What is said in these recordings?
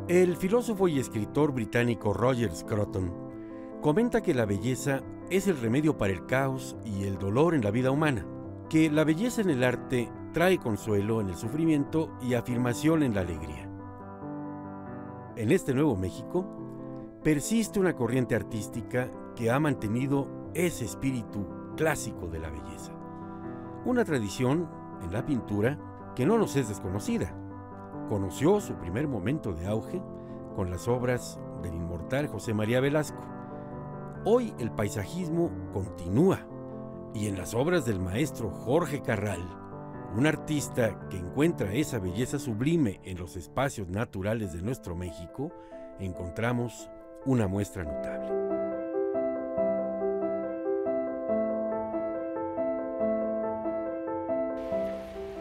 El filósofo y escritor británico Roger Scruton comenta que la belleza es el remedio para el caos y el dolor en la vida humana, que la belleza en el arte trae consuelo en el sufrimiento y afirmación en la alegría. En este Nuevo México persiste una corriente artística que ha mantenido ese espíritu clásico de la belleza, una tradición en la pintura que no nos es desconocida. Conoció su primer momento de auge con las obras del inmortal José María Velasco. Hoy el paisajismo continúa y en las obras del maestro Jorge Carral, un artista que encuentra esa belleza sublime en los espacios naturales de nuestro México, encontramos una muestra notable.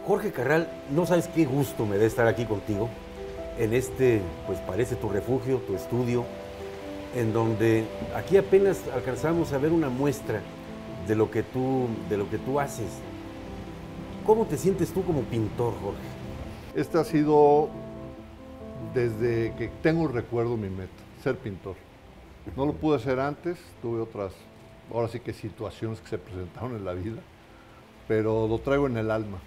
Jorge Carral, no sabes qué gusto me da estar aquí contigo, en este, pues parece tu refugio, tu estudio, en donde aquí apenas alcanzamos a ver una muestra de lo que tú haces. ¿Cómo te sientes tú como pintor, Jorge? Esta ha sido, desde que tengo recuerdo, mi meta, ser pintor. No lo pude hacer antes, tuve otras, ahora sí que situaciones que se presentaron en la vida, pero lo traigo en el alma.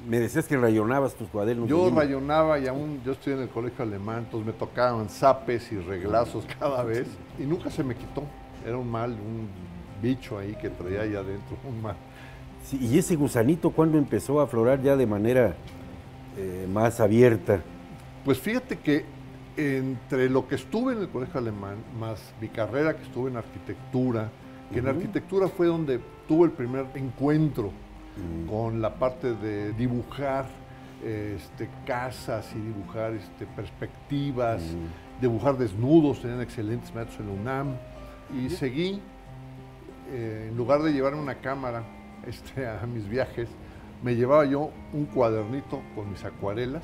Me decías que rayonabas tus cuadernos. Yo rayonaba y aún yo estoy en el colegio alemán, entonces me tocaban zapes y reglazos cada vez y nunca se me quitó. Era un mal, un bicho ahí que traía ahí adentro, un mal. Sí, ¿y ese gusanito cuándo empezó a aflorar ya de manera más abierta? Pues fíjate que entre lo que estuve en el colegio alemán, más mi carrera que estuve en arquitectura, que en arquitectura fue donde tuve el primer encuentro con la parte de dibujar casas y dibujar perspectivas, dibujar desnudos, tenían excelentes maestros en la UNAM, y seguí, en lugar de llevarme una cámara a mis viajes, me llevaba yo un cuadernito con mis acuarelas,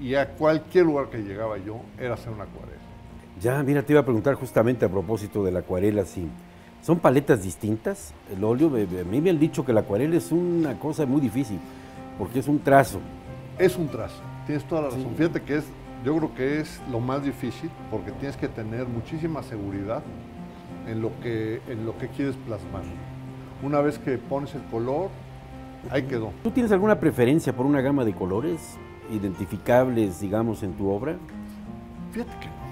y a cualquier lugar que llegaba yo era hacer una acuarela. Ya, mira, te iba a preguntar justamente a propósito de la acuarela, si ¿son paletas distintas? El óleo, a mí me han dicho que la acuarela es una cosa muy difícil, porque es un trazo. Es un trazo, tienes toda la razón. Sí. Fíjate que yo creo que es lo más difícil, porque tienes que tener muchísima seguridad en lo que quieres plasmar. Una vez que pones el color, ahí quedó. ¿Tú tienes alguna preferencia por una gama de colores identificables, digamos, en tu obra? Fíjate que no.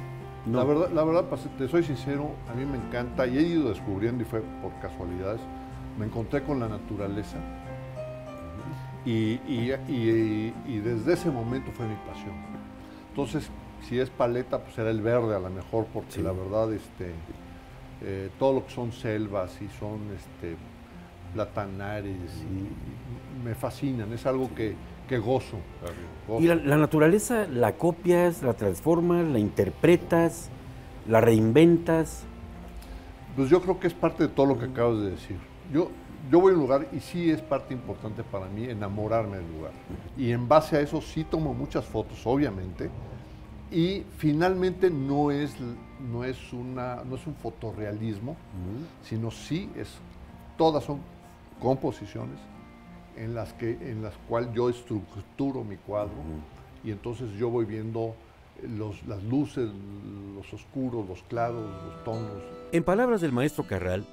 No. La verdad, te soy sincero, a mí me encanta y he ido descubriendo, y fue por casualidades, me encontré con la naturaleza y desde ese momento fue mi pasión. Entonces, si es paleta, pues era el verde a lo mejor, porque sí, la verdad, todo lo que son selvas y son platanares, y me fascinan, es algo que gozo. ¿Y la naturaleza la copias, la transformas, la interpretas, la reinventas? Pues yo creo que es parte de todo lo que acabas de decir. Yo voy a un lugar y sí es parte importante para mí enamorarme del lugar. Y en base a eso sí tomo muchas fotos, obviamente, y finalmente no es un fotorrealismo, sino sí todas son composiciones en las cuales yo estructuro mi cuadro, y entonces yo voy viendo las luces, los oscuros, los claros, los tonos. En palabras del maestro Carral,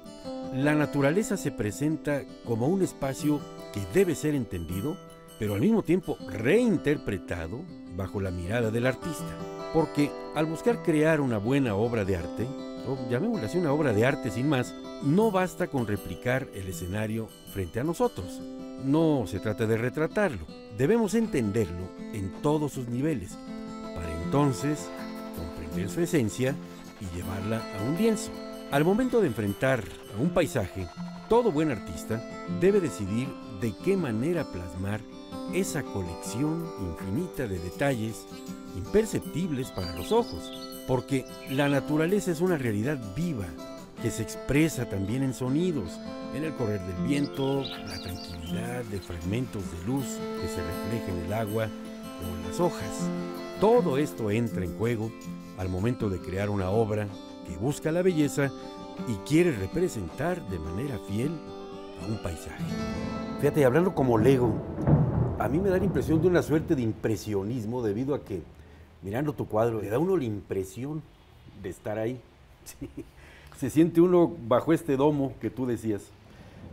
la naturaleza se presenta como un espacio que debe ser entendido, pero al mismo tiempo reinterpretado bajo la mirada del artista. Porque al buscar crear una buena obra de arte, o llamémosla así, una obra de arte sin más, no basta con replicar el escenario frente a nosotros. No se trata de retratarlo, debemos entenderlo en todos sus niveles, para entonces comprender su esencia y llevarla a un lienzo. Al momento de enfrentar a un paisaje, todo buen artista debe decidir de qué manera plasmar esa colección infinita de detalles imperceptibles para los ojos, porque la naturaleza es una realidad viva que se expresa también en sonidos, en el correr del viento, la tranquilidad de fragmentos de luz que se reflejan en el agua o en las hojas. Todo esto entra en juego al momento de crear una obra que busca la belleza y quiere representar de manera fiel a un paisaje. Fíjate, hablando como Lego, a mí me da la impresión de una suerte de impresionismo debido a que, mirando tu cuadro, le da a uno la impresión de estar ahí. Sí. Se siente uno bajo este domo que tú decías.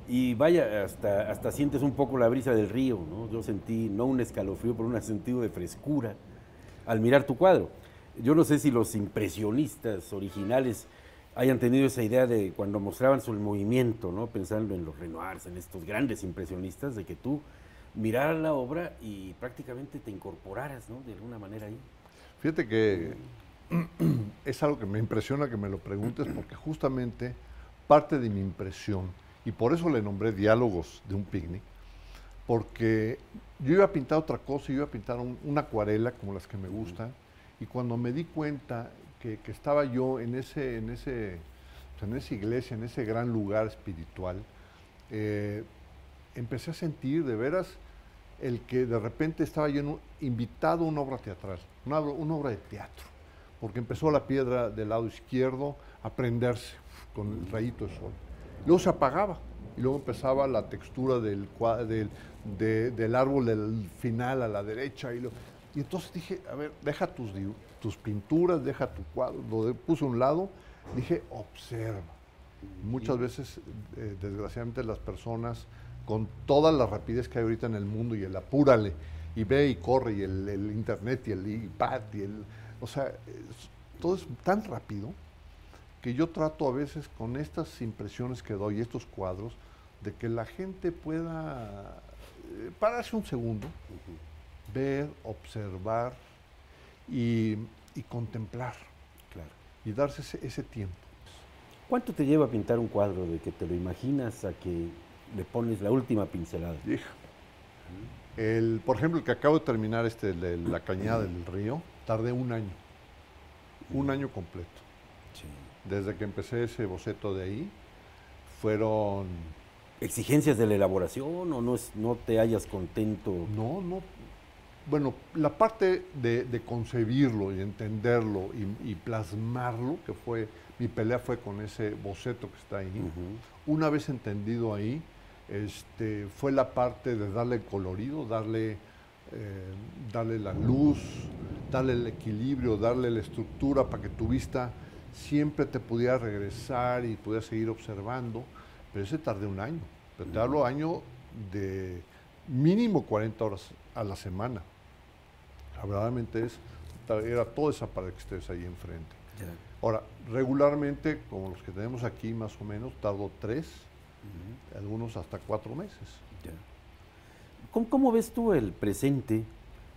Y vaya, hasta sientes un poco la brisa del río, ¿no? Yo sentí, no un escalofrío, pero un sentido de frescura al mirar tu cuadro. Yo no sé si los impresionistas originales hayan tenido esa idea de cuando mostraban su movimiento, ¿no? Pensando en los Renoirs, en estos grandes impresionistas, de que tú miraras la obra y prácticamente te incorporaras, ¿no? De alguna manera ahí. Fíjate que es algo que me impresiona que me lo preguntes, porque justamente parte de mi impresión, y por eso le nombré Diálogos de un picnic, porque yo iba a pintar otra cosa, yo iba a pintar una acuarela como las que me gustan, y cuando me di cuenta que estaba yo en esa iglesia, en ese gran lugar espiritual, empecé a sentir de veras el que de repente estaba yo invitado a una obra teatral, una obra de teatro, porque empezó la piedra del lado izquierdo a prenderse con el rayito de sol. Luego se apagaba y luego empezaba la textura del árbol del final a la derecha. Y entonces dije, a ver, deja tus pinturas, deja tu cuadro, lo puse a un lado, dije, observa. Muchas veces, desgraciadamente, las personas, con toda la rapidez que hay ahorita en el mundo y el apúrale, y ve y corre, y el internet, y el iPad, o sea, todo es tan rápido que yo trato a veces con estas impresiones que doy, estos cuadros, de que la gente pueda pararse un segundo, ver, observar y contemplar, Claro. y darse ese tiempo. ¿Cuánto te lleva a pintar un cuadro de que te lo imaginas a que le pones la última pincelada? Hija. Por ejemplo, el que acabo de terminar, de la Cañada del Río, tardé un año completo. Sí. Desde que empecé ese boceto de ahí, fueron... ¿Exigencias de la elaboración o no te hallas contento? No. Bueno, la parte de concebirlo y entenderlo y plasmarlo, que fue, mi pelea fue con ese boceto que está ahí. Una vez entendido ahí, fue la parte de darle el colorido, darle la luz, darle el equilibrio, darle la estructura para que tu vista siempre te pudiera regresar y pudiera seguir observando, pero ese tardé un año. Pero te hablo año de mínimo 40 horas a la semana. Verdaderamente era toda esa para que estés ahí enfrente. Ya. Ahora, regularmente, como los que tenemos aquí más o menos, tardo 3, algunos hasta 4 meses. Ya. ¿Cómo ves tú el presente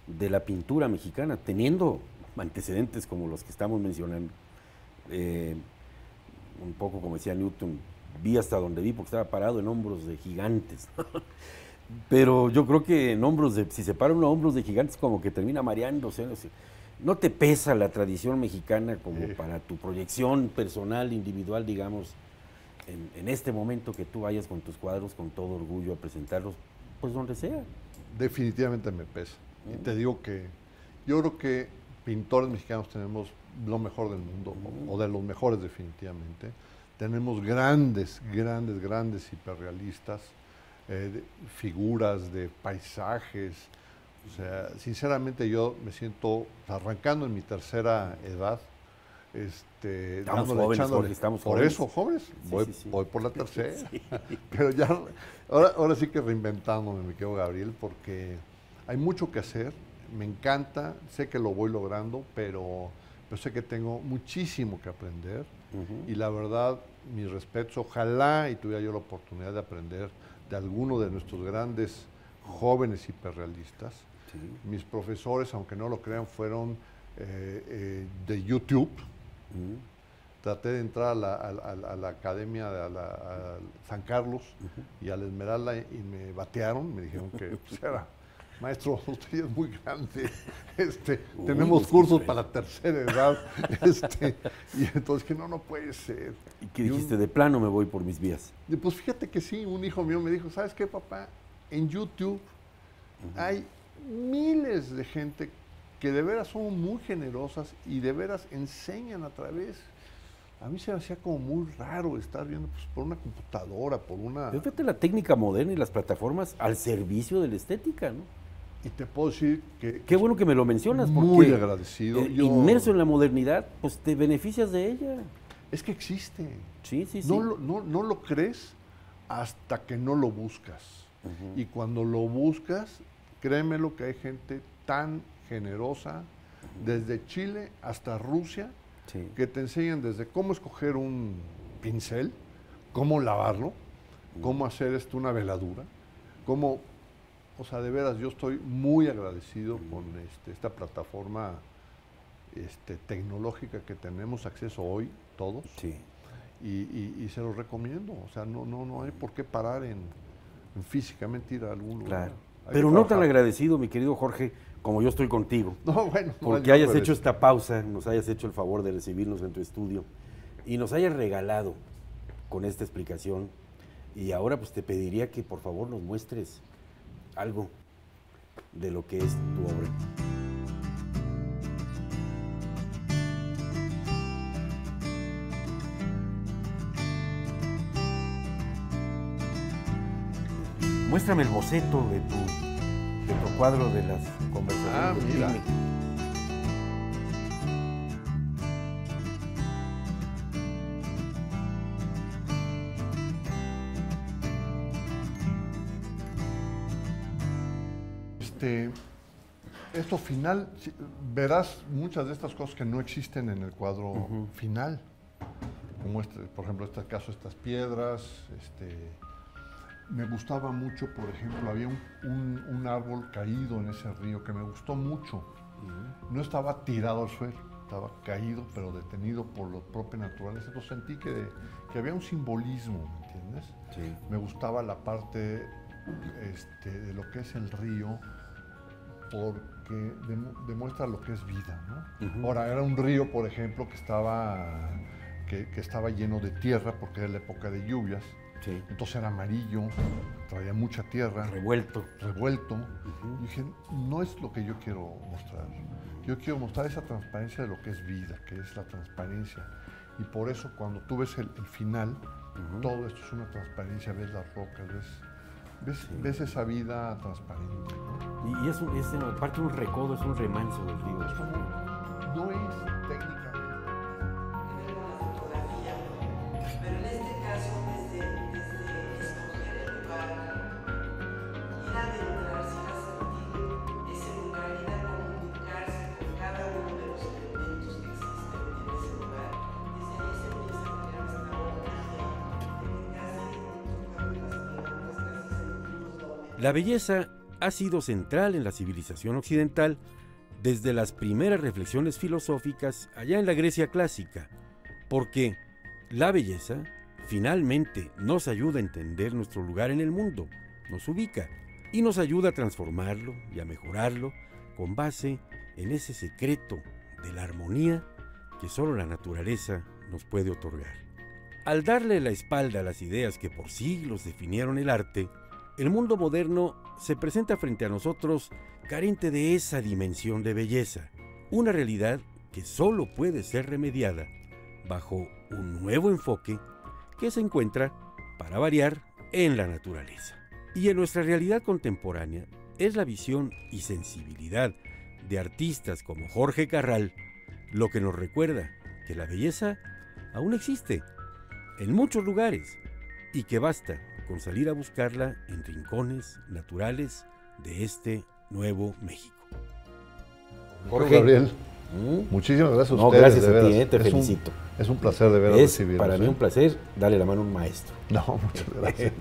de la pintura mexicana, teniendo antecedentes como los que estamos mencionando? Un poco como decía Newton, vi hasta donde vi porque estaba parado en hombros de gigantes. Pero yo creo que si se para uno a hombros de gigantes, como que termina mareándose. ¿No te pesa la tradición mexicana como para tu proyección personal, individual, digamos, en este momento que tú vayas con tus cuadros con todo orgullo a presentarlos, pues donde sea? Definitivamente me pesa. Y te digo que yo creo que pintores mexicanos tenemos lo mejor del mundo, o de los mejores definitivamente. Tenemos grandes hiperrealistas, figuras de paisajes. O sea, sinceramente yo me siento arrancando en mi tercera edad. Estamos jóvenes, Jorge, estamos por jóvenes. Eso, jóvenes, Sí. voy por la tercera. Sí. Pero ya, ahora sí que reinventándome, me quedo Gabriel, porque hay mucho que hacer, me encanta, sé que lo voy logrando, pero sé que tengo muchísimo que aprender. Y la verdad, mis respetos, ojalá y tuviera yo la oportunidad de aprender de alguno de nuestros grandes jóvenes hiperrealistas. Sí. Mis profesores, aunque no lo crean, fueron de YouTube. Traté de entrar a la academia, a San Carlos y a la Esmeralda, y me batearon, me dijeron que pues, era maestro, usted ya es muy grande, tenemos cursos para la tercera edad, y entonces que no puede ser. ¿Y qué dijiste? De plano me voy por mis vías. Y pues fíjate que sí, un hijo mío me dijo, ¿sabes qué, papá? En YouTube hay miles de gente que de veras son muy generosas y de veras enseñan a través. A mí se me hacía como muy raro estar viendo pues, por una computadora, por una... Pero fíjate la técnica moderna y las plataformas al servicio de la estética, ¿no? Y te puedo decir que... Qué bueno que me lo mencionas, porque muy agradecido. Inmerso en la modernidad, pues te beneficias de ella. Es que existe. Sí, sí, sí. No lo crees hasta que no lo buscas. Y cuando lo buscas, créeme lo que hay gente tan generosa, desde Chile hasta Rusia, sí, que te enseñan desde cómo escoger un pincel, cómo lavarlo, cómo hacer una veladura, cómo... O sea, de veras, yo estoy muy agradecido con esta plataforma tecnológica que tenemos acceso hoy, todos, sí. Y se los recomiendo. O sea, no hay por qué parar en físicamente ir a algún lugar. Claro. Pero no tan agradecido, mi querido Jorge, como yo estoy contigo. No, bueno. Porque hayas hecho esta pausa, nos hayas hecho el favor de recibirnos en tu estudio y nos hayas regalado con esta explicación. Y ahora pues te pediría que por favor nos muestres algo de lo que es tu obra. Muéstrame el boceto de tu cuadro de las conversaciones. Ah, mira. Esto final, verás muchas de estas cosas que no existen en el cuadro final, como por ejemplo, este caso, estas piedras. Me gustaba mucho, por ejemplo, había un árbol caído en ese río que me gustó mucho. No estaba tirado al suelo, estaba caído, pero detenido por la propia naturaleza. Entonces sentí que había un simbolismo, ¿me entiendes? Sí. Me gustaba la parte de lo que es el río, porque demuestra lo que es vida, ¿no? Ahora, era un río, por ejemplo, que estaba lleno de tierra, porque era la época de lluvias. Sí. Entonces era amarillo, traía mucha tierra. Revuelto. Y dije, no es lo que yo quiero mostrar. Yo quiero mostrar esa transparencia de lo que es vida, que es la transparencia. Y por eso, cuando tú ves el final, todo esto es una transparencia, ves las rocas, ves esa vida transparente, ¿no? Y es aparte un recodo, es un remanso del río. No es técnicamente. Pero en este caso, desde escoger el lugar, ir a adentrarse, ir a sentir ese lugar, ir a comunicarse con cada uno de los elementos que existen en ese lugar, desde ahí se empieza a crear esta obra que casi tocando las palabras, casi sentimos lo. La belleza ha sido central en la civilización occidental desde las primeras reflexiones filosóficas allá en la Grecia clásica, porque la belleza finalmente nos ayuda a entender nuestro lugar en el mundo, nos ubica y nos ayuda a transformarlo y a mejorarlo con base en ese secreto de la armonía que solo la naturaleza nos puede otorgar. Al darle la espalda a las ideas que por siglos definieron el arte, el mundo moderno se presenta frente a nosotros carente de esa dimensión de belleza, una realidad que solo puede ser remediada bajo un nuevo enfoque que se encuentra, para variar, en la naturaleza. Y en nuestra realidad contemporánea es la visión y sensibilidad de artistas como Jorge Carral lo que nos recuerda que la belleza aún existe en muchos lugares y que basta con salir a buscarla en rincones naturales de este nuevo México. Jorge Gabriel, muchísimas gracias a ustedes. Gracias a ti, te felicito. Es un placer de veras recibirlos. Para mí un placer darle la mano a un maestro. No, muchas gracias.